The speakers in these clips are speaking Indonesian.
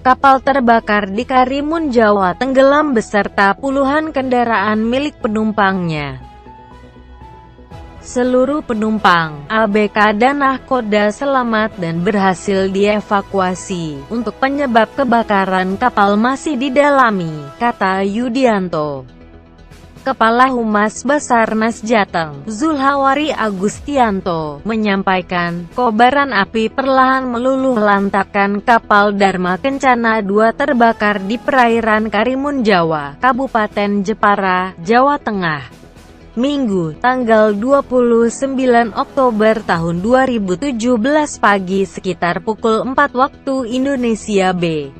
Kapal terbakar di Karimun Jawa tenggelam beserta puluhan kendaraan milik penumpangnya. Seluruh penumpang, ABK dan nahkoda selamat dan berhasil dievakuasi. Untuk penyebab kebakaran kapal masih didalami, kata Yudianto. Kepala Humas Basarnas Jateng, Zulhawari Agustianto, menyampaikan, kobaran api perlahan meluluh lantakkan kapal Dharma Kencana 2 terbakar di perairan Karimun Jawa, Kabupaten Jepara, Jawa Tengah. Minggu, tanggal 29 Oktober tahun 2017 pagi sekitar pukul 4 waktu Indonesia B.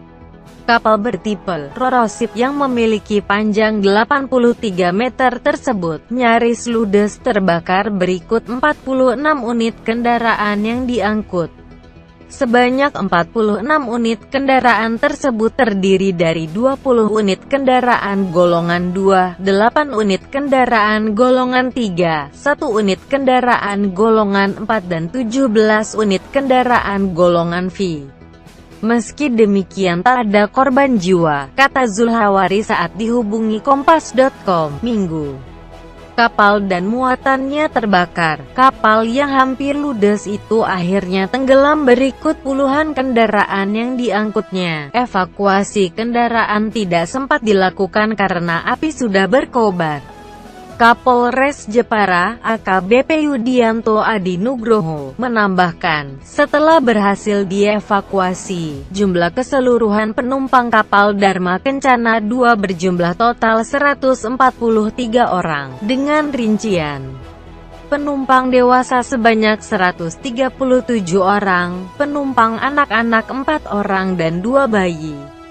Kapal bertipe Roroship yang memiliki panjang 83 meter tersebut nyaris ludes terbakar berikut 46 unit kendaraan yang diangkut. Sebanyak 46 unit kendaraan tersebut terdiri dari 20 unit kendaraan golongan 2, 8 unit kendaraan golongan 3, 1 unit kendaraan golongan 4 dan 17 unit kendaraan golongan V. Meski demikian tak ada korban jiwa, kata Zulhawari saat dihubungi Kompas.com, Minggu. Kapal dan muatannya terbakar. Kapal yang hampir ludes itu akhirnya tenggelam berikut puluhan kendaraan yang diangkutnya. Evakuasi kendaraan tidak sempat dilakukan karena api sudah berkobar. Kapolres Jepara, AKBP Yudianto Adi Nugroho, menambahkan, setelah berhasil dievakuasi, jumlah keseluruhan penumpang kapal Dharma Kencana 2 berjumlah total 143 orang, dengan rincian penumpang dewasa sebanyak 137 orang, penumpang anak-anak 4 orang dan 2 bayi.